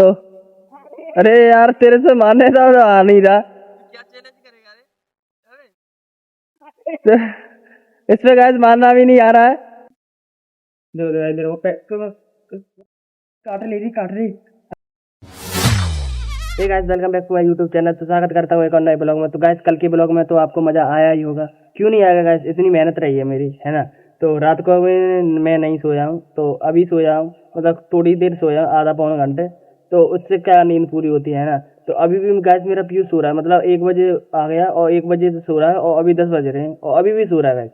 तो अरे यार तेरे से मारने था तो आ नहीं रहा। क्या चैलेंज करेगा रे? तो इस पे गाइस मारना भी नहीं आ रहा है। दो दो इधर वो काट रही। Hey guys welcome back to my YouTube channel. तो स्वागत करता हूँ एक और नए ब्लॉग में। तो गाइस कल के ब्लॉग में तो आपको मजा आया ही होगा, क्यों नहीं आएगा गाइस, इतनी मेहनत रही है मेरी, है ना। तो रात को मैं नहीं सोया हूँ, तो अभी सोया हूँ, मतलब थोड़ी देर सोया, आधा पौन घंटे। तो उससे क्या नींद पूरी होती है ना। तो अभी भी गाइस मेरा पीयूष सो रहा है, मतलब 1 बजे आ गया और 1 बजे से सो रहा है और अभी 10 बज रहे हैं और अभी भी सो रहा है गाइस,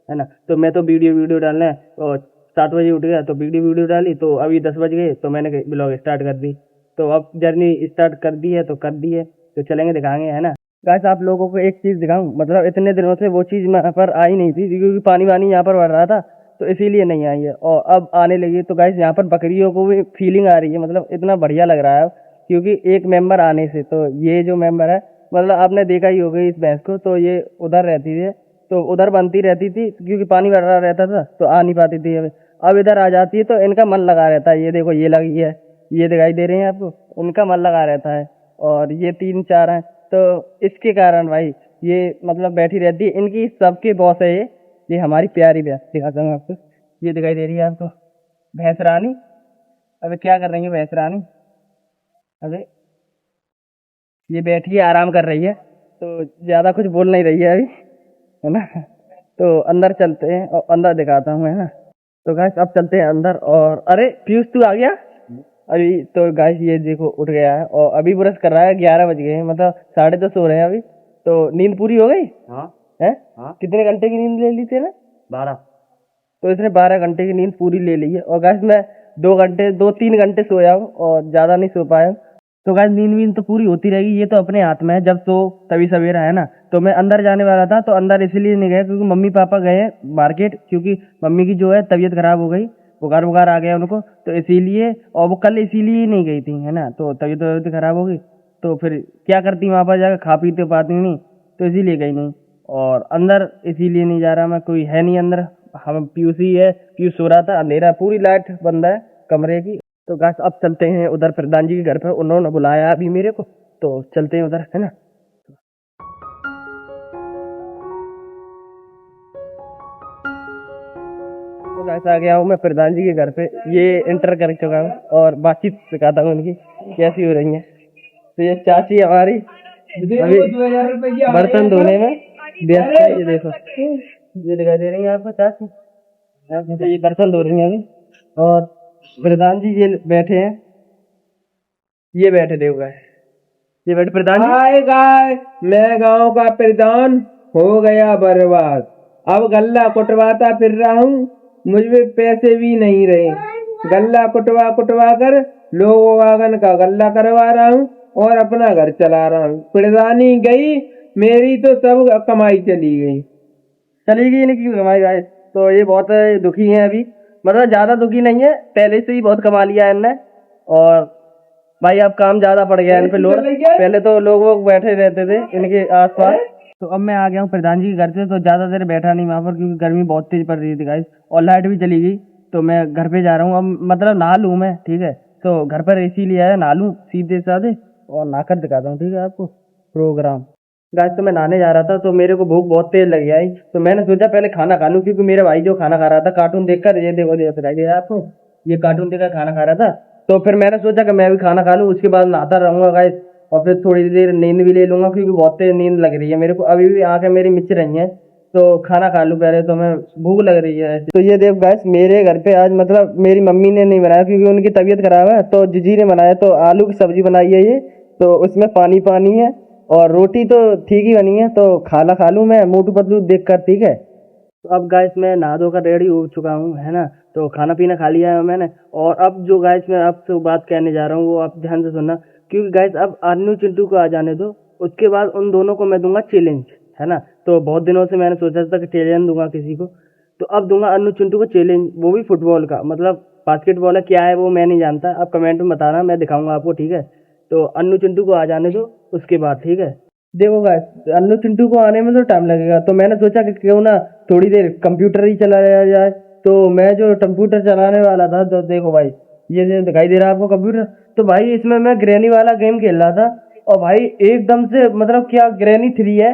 है ना। तो मैं तो वीडियो डालना है और 7 बजे उठ गया तो वीडियो डाली, तो अभी 10 बज गए तो मैंने ब्लॉग स्टार्ट कर दी। तो अब जर्नी स्टार्ट कर दी है तो कर दी है, तो चलेंगे दिखाएंगे, है ना। गाइस आप लोगों को एक चीज़ दिखाऊं, मतलब इतने दिनों से वो चीज़ यहाँ पर आई नहीं थी क्योंकि पानी वानी यहाँ पर बढ़ रहा था, तो इसीलिए नहीं आई है और अब आने लगी। तो गाइस यहाँ पर बकरियों को भी फीलिंग आ रही है, मतलब इतना बढ़िया लग रहा है क्योंकि एक मेंबर आने से। तो ये जो मेंबर है, मतलब आपने देखा ही होगा इस भैंस को, तो ये उधर रहती थी, तो उधर बनती रहती थी क्योंकि पानी भर रहा रहता था तो आ नहीं पाती थी। अब इधर आ जाती है तो इनका मन लगा रहता है। ये देखो ये लगी है, ये दिखाई दे रहे हैं आपको, उनका मन लगा रहता है। और ये 3 4 हैं, तो इसके कारण भाई ये मतलब बैठी रहती है। इनकी सबके बॉस है ये हमारी प्यारी भैंस, दिखाता हूँ आपको, ये दिखाई दे रही है आपको, भैंस रानी। अबे क्या कर रही है भैंस रानी? अबे ये बैठी है, आराम कर रही है, तो ज्यादा कुछ बोल नहीं रही है अभी, है ना। तो अंदर चलते हैं और अंदर दिखाता हूँ, है ना। तो गाइस अब चलते हैं अंदर। और अरे पीयूष तू आ गया अभी? तो गाइस ये देखो उठ गया है और अभी ब्रश कर रहा है। 11 बज गए हैं, मतलब 10:30 हो रहे हैं अभी। तो नींद पूरी हो गई हाँ है? हाँ कितने घंटे की नींद ले ली थी ना? 12। तो इसने 12 घंटे की नींद पूरी ले ली है। और गाइस मैं 2 3 घंटे सोया हूँ और ज्यादा नहीं सो पाया। तो गाइस नींद वींद तो पूरी होती रहेगी, ये तो अपने हाथ में है, जब सो तभी सवेरा, है ना। तो मैं अंदर जाने वाला था, तो अंदर इसलिए नहीं गया क्योंकि मम्मी पापा गए हैं मार्केट, क्योंकि मम्मी की जो है तबीयत खराब हो गई, बुखार आ गया उनको, तो इसीलिए। और वो कल इसीलिए ही नहीं गई थी, है ना, तो तबीयत खराब हो गई। तो फिर क्या करती वहां पर जाकर, खा पी तो पाती नहीं, तो इसीलिए गई नहीं। और अंदर इसीलिए नहीं जा रहा मैं, कोई है नहीं अंदर, हम पीयूष ही है। पीयूष सो रहा था, अंधेरा, पूरी लाइट बंद है कमरे की। तो गाइस अब चलते हैं उधर प्रधान जी के घर पर, उन्होंने बुलाया अभी मेरे को, तो चलते हैं उधर, है ना। तो गाइस आ गया हूँ मैं प्रधान जी के घर पे, ये इंटर कर चुका हूँ और बातचीत सिखाता हूँ उनकी कैसी हो रही है। तो ये चाची हमारी अभी बर्तन धोने में व्यस्त है, ये देखो, ये दिखाई दे रही है आपको चाची, तो ये बर्तन धो रही है अभी। और प्रधान जी ये बैठे हैं, ये बैठे देखो गाइस, ये बैठे प्रधान जी। हाय गाय, मैं गांव का प्रधान हो गया बर्बाद। अब गल्ला कुटवाता फिर रहा हूँ, मुझ में पैसे भी नहीं रहे। गल्ला कुटवा कुटवा कर लोगों वागन का गल्ला करवा रहा हूँ और अपना घर चला रहा हूँ। प्रधानी गई, मेरी तो सब कमाई चली गई। चली गई इनकी कमाई गाइस। तो ये बहुत दुखी है अभी, मतलब ज्यादा दुखी नहीं है, पहले से ही बहुत कमा लिया है इनने। और भाई अब काम ज्यादा पड़ गया इन पे लोड, पहले तो लोग वो बैठे रहते थे इनके आसपास। तो अब मैं आ गया हूँ प्रधान जी के घर से, तो ज्यादा देर बैठा नहीं वहां पर क्योंकि गर्मी बहुत तेज पड़ रही थी गाइस और लाइट भी चली गई। तो मैं घर पे जा रहा हूँ अब, मतलब नहा लूँ मैं, ठीक है। तो घर पर इसीलिए आया, नहा लूँ सीधे साधे और नहाकर दिखाता हूँ, ठीक है आपको प्रोग्राम। गाइस तो मैं नहाने जा रहा था, तो मेरे को भूख बहुत तेज लग गई, तो मैंने सोचा पहले खाना खा लूं क्योंकि मेरा भाई जो खाना खा रहा था कार्टून देखकर, ये देखो दिखाई आपको, ये कार्टून देखकर खाना खा रहा था। तो फिर मैंने सोचा कि मैं भी खाना खा लूं, उसके बाद नहाता रहूंगा गाइस और फिर थोड़ी देर नींद भी ले लूंगा क्योंकि बहुत तेज नींद लग रही है मेरे को, अभी भी आंखें मेरी मिच रही हैं। तो खाना खा लूं पहले, तो मैं भूख लग रही है ऐसे। तो ये देख गाइस मेरे घर पे आज, मतलब मेरी मम्मी ने नहीं बनाया क्योंकि उनकी तबीयत खराब है, तो जीजी ने बनाया। तो आलू की सब्जी बनाई है ये, तो उसमें पानी पानी है और रोटी तो ठीक ही बनी है, तो खाना खा लूं मैं मोटू पतलू देख कर, ठीक है। तो अब गाइस मैं नहा धोकर रेडी हो चुका हूँ, है ना। तो खाना पीना खा लिया है मैंने, और अब जो गाइस मैं आपसे बात कहने जा रहा हूँ वो आप ध्यान से सुनना, क्योंकि गाइस अब अन्नू चिंटू को आ जाने दो, उसके बाद उन दोनों को मैं दूंगा चैलेंज, है ना। तो बहुत दिनों से मैंने सोचा था कि चैलेंज दूंगा किसी को, तो अब दूंगा अन्नू चिंटू को चैलेंज, वो भी फुटबॉल का, मतलब बास्केटबॉल है क्या है वो मैं नहीं जानता, आप कमेंट में बताना, मैं दिखाऊंगा आपको, ठीक है। तो अन्नू चिंटू को आ जाने दो, उसके बाद, ठीक है। देखो गाइस अन्नू चिंटू को आने में तो टाइम लगेगा, तो मैंने सोचा कि क्यों ना थोड़ी देर कंप्यूटर ही चलाया जाए। तो मैं जो कंप्यूटर चलाने वाला था, तो देखो भाई ये दिखाई दे रहा है आपको कंप्यूटर। तो भाई इसमें मैं ग्रैनी वाला गेम खेल रहा था और भाई एकदम से मतलब क्या ग्रैनी 3 है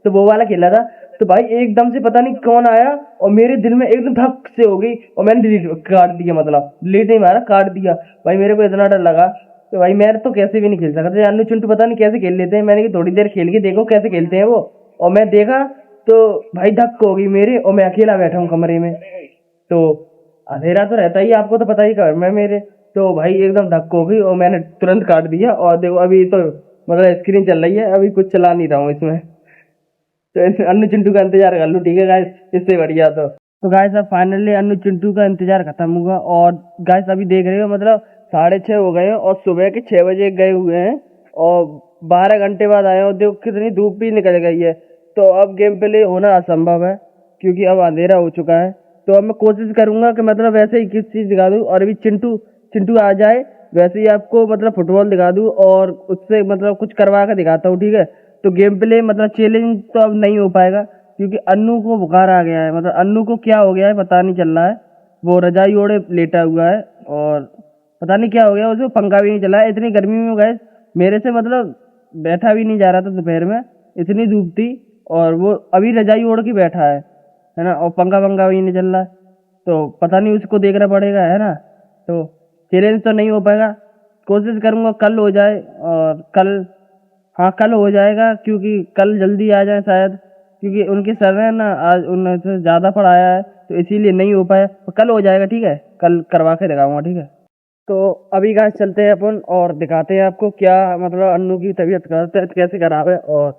तो वो वाला खेला था। तो भाई एकदम से पता नहीं कौन आया और मेरे दिल में एकदम धक से हो गई और मैंने डिलीट काट दिया, मतलब डिलीट नहीं मारा, काट दिया। भाई मेरे को इतना डर लगा तो भाई मैं तो कैसे भी नहीं खेल सकता। अन्नू चिंटू पता नहीं कैसे खेल लेते हैं। मैंने कि थोड़ी देर खेल के देखो कैसे खेलते हैं वो, और मैं देखा तो भाई धक हो गई मेरे, और मैं अकेला बैठा हूँ कमरे में। तो अंधेरा तो रहता ही, आपको तो पता ही घर में मेरे। तो भाई एकदम धक हो गई और मैंने तुरंत काट दिया। और देखो अभी तो मतलब स्क्रीन चल रही है, अभी कुछ चला नहीं रहा हूँ इसमें। तो अन्नू चिंटू का इंतजार कर लूँ, ठीक है गाइस, इससे बढ़िया। तो गाइस अब फाइनली अन्नू चिंटू का इंतजार खत्म हुआ और गाइस अभी देख रहे हो मतलब 6:30 हो गए हैं और सुबह के 6 बजे गए हुए हैं और 12 घंटे बाद आए हो। देखो कितनी धूप भी निकल गई है। तो अब गेम प्ले होना असंभव है क्योंकि अब अंधेरा हो चुका है। तो अब मैं कोशिश करूंगा कि मतलब वैसे ही किस चीज दिखा दूं और अभी चिंटू चिंटू आ जाए वैसे ही आपको मतलब फुटबॉल दिखा दूं और उससे मतलब कुछ करवा कर दिखाता हूँ, ठीक है। तो गेम प्ले मतलब चैलेंज तो अब नहीं हो पाएगा क्योंकि अन्नू को बुखार आ गया है, मतलब अन्नू को क्या हो गया है पता नहीं चल रहा है। वो रजाई ओढ़े लेटा हुआ है और पता नहीं क्या हो गया, उसको पंखा भी नहीं चला है। इतनी गर्मी में गए मेरे से मतलब बैठा भी नहीं जा रहा था दोपहर में, इतनी धूप थी और वो अभी रजाई ओढ़ के बैठा है ना, और पंखा भी नहीं चल रहा है। तो पता नहीं उसको देखना पड़ेगा, है ना। तो चैलेंज तो नहीं हो पाएगा, कोशिश करूंगा कल हो जाए। और कल, हाँ कल हो जाएगा क्योंकि कल जल्दी आ जाए शायद, क्योंकि उनके सर ने ना आज उनसे ज़्यादा पढ़ाया है तो इसीलिए नहीं हो पाया। तो कल हो जाएगा, ठीक है, कल करवा के दिखाऊंगा, ठीक है। तो अभी गाइस चलते हैं अपन और दिखाते हैं आपको क्या मतलब अन्नू की तबीयत कैसे खराब है। और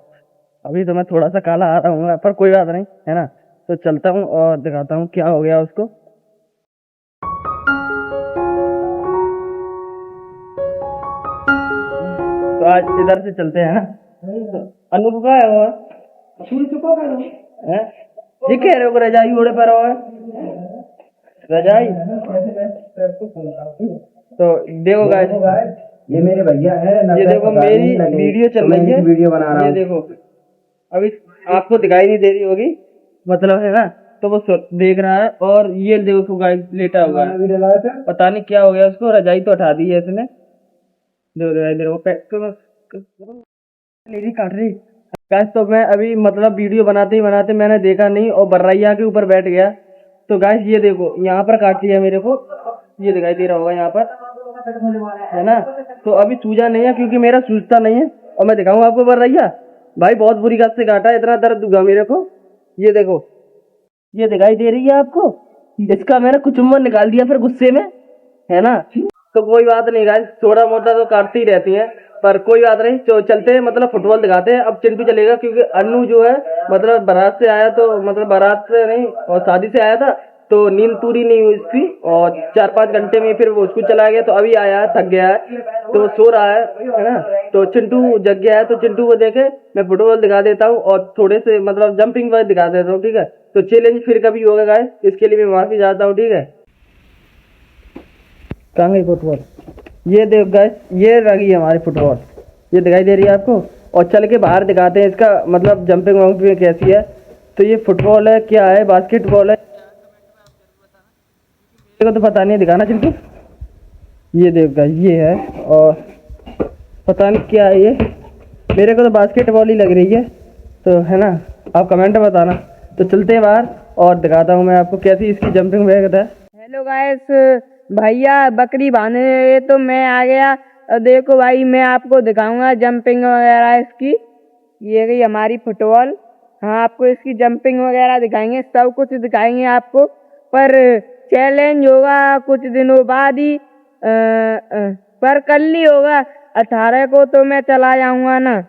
अभी तो मैं थोड़ा सा काला आ रहा हूँ पर कोई बात नहीं, है ना। तो चलता हूँ और दिखाता हूँ क्या हो गया उसको। तो आज इधर से चलते हैं ना। अन्नू को कहा है वो है? ये कह रहे हो कि रजाई ओढ़े पर हो है रजाई। तो देखो गाइस, ये मेरे भैया है। ये देखो मेरी वीडियो चल रही है, वीडियो बना रहा ये हूँ। देखो अभी आपको दिखाई नहीं दे रही होगी, मतलब है ना। तो वो देख रहा है और ये देखो गाइस लेटा हुआ है, पता नहीं क्या हो गया उसको। रजाई तो हटा दी है इसने, देखो मेरी काट रही गाइस। तो मैं अभी मतलब वीडियो बनाते ही बनाते मैंने देखा नहीं और बर्रैया के ऊपर बैठ गया। तो गाइस ये देखो यहाँ पर काट लिया मेरे को, ये दिखाई दे रहा होगा यहाँ पर, है ना। तो अभी सूजा नहीं है क्योंकि मेरा सूजता नहीं है। और मैं दिखाऊंगा आपको बर्रैया, भाई बहुत बुरी गत से काटा, इतना दर्द हुआ मेरे को। ये देखो, ये दिखाई दे रही है आपको, इसका मैंने कुचुम्बन निकाल दिया फिर गुस्से में, है ना। तो कोई बात नहीं गाइस, थोड़ा मोटा तो काटती ही रहती है पर कोई बात नहीं। तो चलते हैं मतलब फुटबॉल दिखाते हैं। अब चिंटू चलेगा क्योंकि अन्नू जो है मतलब बारात से आया, तो मतलब बारात से नहीं और शादी से आया था तो नींद पूरी नहीं हुई उसकी और 4-5 घंटे में फिर वो स्कूल चला गया। तो अभी आया है, थक गया है तो सो रहा है ना। तो चिंटू जग गया है तो चिंटू को देखे मैं फुटबॉल दिखा देता हूँ और थोड़े से मतलब जंपिंग पर दिखा देता हूँ, ठीक है। तो चैलेंज फिर कभी होगा गाइस, इसके लिए मैं माफी चाहता हूँ, ठीक है। कहाँ गई फुटबॉल? ये देख गाइस, ये रही हमारी फुटबॉल, ये दिखाई दे रही है आपको। और चल के बाहर दिखाते हैं इसका मतलब जंपिंग वंपिंग कैसी है। तो ये फुटबॉल है, क्या है, बास्केटबॉल है, मेरे को तो पता नहीं, दिखाना चिंटू। ये देख गाइस, ये है और पता नहीं क्या है ये, मेरे को तो बास्केटबॉल ही लग रही है। तो है ना, आप कमेंट में बताना। तो चलते हैं बाहर और दिखाता हूँ मैं आपको कैसी इसकी जंपिंग वगैरह है। हेलो गाइस, भैया बकरी बांधने तो मैं आ गया। देखो भाई मैं आपको दिखाऊंगा जंपिंग वगैरह इसकी। ये गई हमारी फुटबॉल। हाँ आपको इसकी जंपिंग वगैरह दिखाएंगे, सब कुछ दिखाएंगे आपको। पर चैलेंज होगा कुछ दिनों बाद ही, पर कल ही होगा। 18 को तो मैं चला जाऊंगा ना,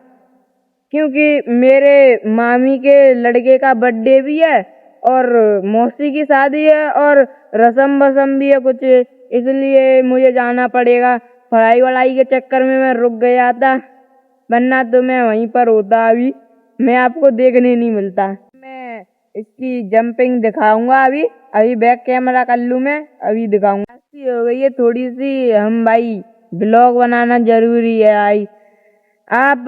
क्योंकि मेरे मामी के लड़के का बर्थडे भी है और मौसी की शादी है और रसम बसम भी है कुछ, इसलिए मुझे जाना पड़ेगा। पढ़ाई वढ़ाई के चक्कर में मैं रुक गया था, वरना तो मैं वहीं पर होता। अभी मैं आपको देखने नहीं मिलता। मैं इसकी जंपिंग दिखाऊंगा अभी अभी बैक कैमरा कर लूँ मैं, अभी दिखाऊंगा। ऐसी हो गई है थोड़ी सी, हम भाई ब्लॉग बनाना जरूरी है भाई, आप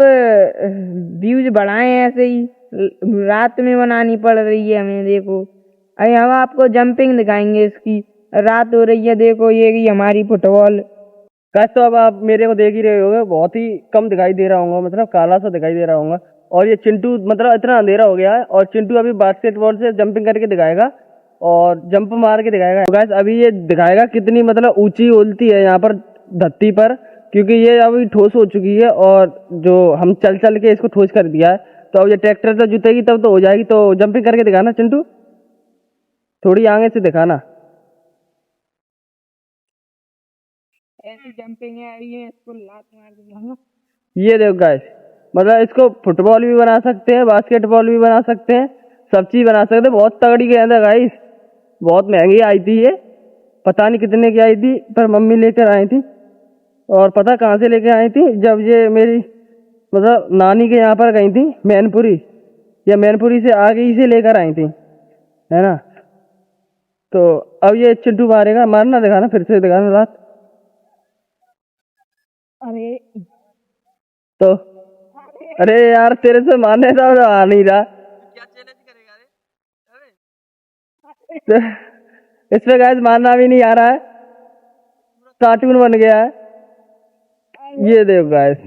व्यूज बढ़ाएं ऐसे ही। रात में बनानी पड़ रही है हमें, देखो अभी हम आपको जंपिंग दिखाएंगे इसकी। रात हो रही है, देखो ये रही हमारी फुटबॉल। गाइस तो अब आप मेरे को देख ही रहे होगे, बहुत ही कम दिखाई दे रहा होगा, मतलब काला सा दिखाई दे रहा होगा। और ये चिंटू, मतलब इतना अंधेरा हो गया है, और चिंटू अभी बास्केटबॉल से जंपिंग करके दिखाएगा और जंप मार के दिखाएगा। गाइस अभी ये दिखाएगा कितनी मतलब ऊंची उलती है यहाँ पर धरती पर, क्योंकि ये अभी ठोस हो चुकी है और जो हम चल चल के इसको ठोस कर दिया है। तो अब ये ट्रैक्टर से जुतेगी तब तो हो जाएगी। तो जंपिंग करके दिखाना चिंटू, थोड़ी आगे से दिखाना। ऐसी जंपिंग है, ये इसको लात मार के दिखाऊंगा। ये देखो गाइस, मतलब इसको फुटबॉल भी बना सकते हैं, बास्केटबॉल भी बना सकते हैं, सब चीज बना सकते हैं। बहुत तगड़ी गेंद है गाइस, बहुत महंगी आई थी ये, पता नहीं कितने की आई थी, पर मम्मी लेकर आई थी। और पता कहाँ से लेकर आई थी, जब ये मेरी मतलब नानी के यहाँ पर गई थी मैनपुरी, या मैनपुरी से आगे ही से लेकर आई थी, है ना। तो अब ये चिंटू मारेगा, मारना दिखाना, फिर से दिखाना रात। अरे तो अरे यार तेरे से मारने का तो आ नहीं रहा। क्या चैलेंज करेगा रे? अरे तो इस पे गाइस मारना भी नहीं आ रहा है, कार्टून बन गया है। ये देखो गाइस,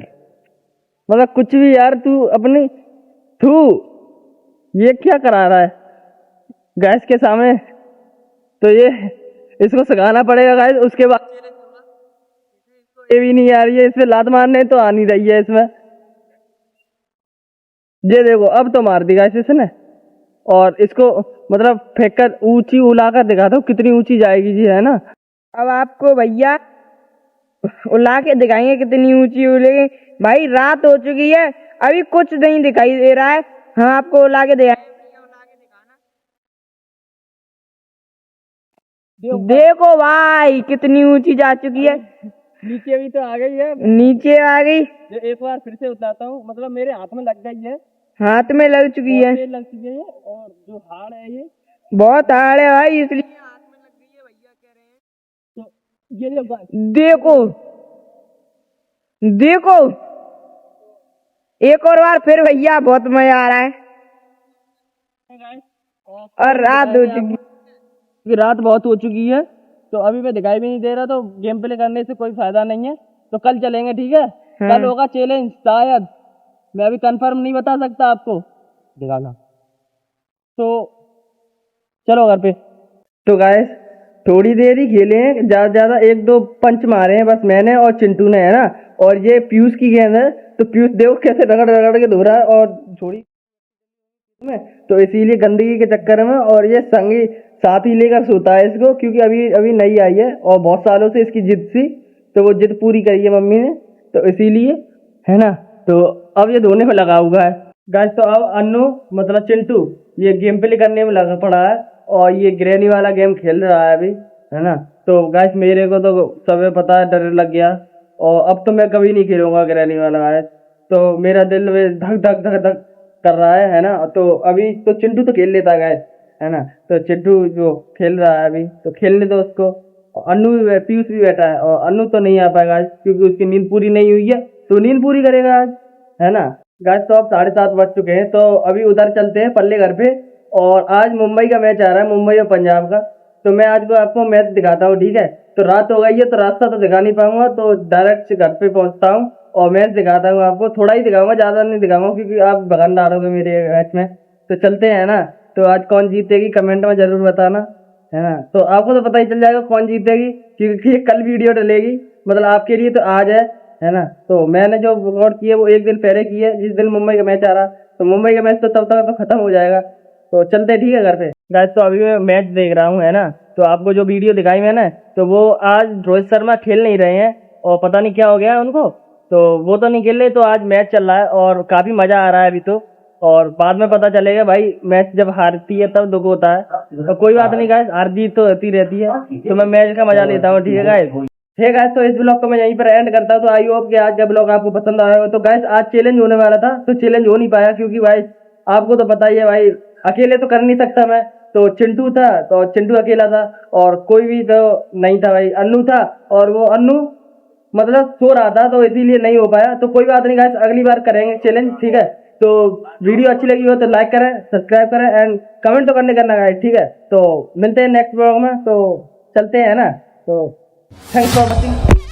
मतलब कुछ भी यार, तू अपनी तू ये क्या करा रहा है गैस के सामने। तो ये इसको सिखाना पड़ेगा गाइस, उसके बाद चैलेंज होगा इसमें, इसको ये भी नहीं आ रही है, इसमें लात मारने तो आ नहीं रही है इसमें। ये देखो अब तो मार दी गाइस इसने, और इसको मतलब फेंक कर ऊंची उला कर दिखाता हूँ कितनी ऊंची जाएगी जी, है ना। अब आपको भैया उला के दिखाएंगे कितनी ऊंची उड़ेगी। भाई रात हो चुकी है, अभी कुछ नहीं दिखाई दे रहा है, हम आपको उला के दिखाएंगे। देखो भाई कितनी ऊंची जा चुकी है, नीचे भी तो आ गई है। नीचे आ गई, एक बार फिर से उतारता हूँ, मतलब मेरे हाथ में लग गई है, हाथ में लग चुकी है, तेल लग चुकी है, और जो हाड़ है ये बहुत हार्ड है भाई, इसलिए हाथ में लग गई है, भैया कह रहे हैं। तो ये लो गाइस, देखो देखो एक और बार फिर भैया बहुत मजा आ रहा है। और रात हो चुकी, क्योंकि रात बहुत हो चुकी है, तो अभी मैं दिखाई भी नहीं दे रहा, तो गेम प्ले करने से कोई फायदा नहीं है। तो कल चलेंगे, ठीक है। कल होगा चैलेंज शायद, मैं अभी कंफर्म नहीं बता सकता आपको, दिखाना। तो चलो घर पे। तो गाइस थोड़ी देर ही खेले हैं, ज्यादा ज्यादा एक दो पंच मारे हैं बस मैंने और चिंटू ने, है ना। और ये पीयूष की गेंद है, तो पीयूष देखो कैसे रगड़ रगड़ के धो रहा है, और छोड़ी में, तो इसीलिए गंदगी के चक्कर में, और ये संगी साथ ही लेकर सोता है इसको, क्योंकि अभी अभी नई आई है और बहुत सालों से इसकी जिद थी, तो वो जिद पूरी करी है मम्मी ने, तो इसीलिए, है ना। तो अब ये धोने में लगा हुआ है गाइस। तो अब अन्नू मतलब चिंटू ये गेम प्ले करने में लगा पड़ा है, और ये ग्रैनी वाला गेम खेल रहा है अभी, है ना। तो गाइस मेरे को तो सब पता है, डर लग गया, और अब तो मैं कभी नहीं खेलूंगा ग्रैनी वाला गाइस। तो मेरा दिल में धक धक धक धक कर रहा है ना। तो अभी तो चिंटू तो खेल लेता गाइस, है ना। तो चिंटू जो खेल रहा है अभी, तो खेलने दो उसको। और अन्नू भी, पीयूष भी बैठा है, और अन्नू तो नहीं आ पाएगा आज, क्योंकि उसकी नींद पूरी नहीं हुई है, तो नींद पूरी करेगा आज, है ना। गाइस तो अब 7:30 बज चुके हैं, तो अभी उधर चलते हैं पल्ले घर पे। और आज मुंबई का मैच आ रहा है, मुंबई और पंजाब का, तो मैं आज को आपको मैच दिखाता हूँ, ठीक है। तो रात हो गई है, तो रास्ता तो दिखा नहीं पाऊंगा, तो डायरेक्ट घर पे पहुंचता हूँ और मैच दिखाता हूँ आपको। थोड़ा ही दिखाऊंगा, ज्यादा नहीं दिखाऊंगा, क्योंकि आप भगन डालोगे मेरे मैच में। तो चलते हैं ना। तो आज कौन जीतेगी कमेंट में जरूर बताना, है ना। तो आपको तो पता ही चल जाएगा कौन जीतेगी, क्योंकि कल वीडियो डलेगी, मतलब आपके लिए तो आज है ना। तो मैंने जो रिकॉर्ड किया वो एक दिन पहले की है, जिस दिन मुंबई का मैच आ रहा, तो मुंबई का मैच तो तब तक तो खत्म हो जाएगा। तो चलते हैं, ठीक है, घर पे। गाइस तो अभी मैं मैच देख रहा हूँ, है ना। तो आपको जो वीडियो दिखाई मैंने, तो वो आज रोहित शर्मा खेल नहीं रहे हैं, और पता नहीं क्या हो गया है उनको, तो वो तो नहीं खेल रहे। तो आज मैच चल रहा है और काफी मजा आ रहा है अभी तो, और बाद में पता चलेगा भाई, मैच जब हारती है तब दुख होता है। तो कोई बात नहीं गाइस, हार जीत तो होती रहती है, तो मैं मैच का मजा लेता हूँ, ठीक है गाइस। ठीक है गाइस, तो इस ब्लॉग को मैं यहीं पर एंड करता हूँ। तो आई होप कि आज का ब्लॉग आपको पसंद आया होगा। तो गाइस आज चैलेंज होने वाला था, तो चैलेंज हो नहीं पाया, क्योंकि भाई आपको तो पता ही है भाई, अकेले तो कर नहीं सकता मैं। तो चिंटू था, तो चिंटू अकेला था, और कोई भी तो नहीं था भाई, अन्नू था, और वो अन्नू मतलब सो रहा था, तो इसीलिए नहीं हो पाया। तो कोई बात नहीं गाइस, अगली बार करेंगे चैलेंज, ठीक है। तो वीडियो अच्छी लगी हो तो लाइक करें, सब्सक्राइब करें, एंड कमेंट तो करना गाइस, ठीक है। तो मिलते हैं नेक्स्ट ब्लॉग में, तो चलते हैं ना, तो थैंक्स फॉर वॉचिंग।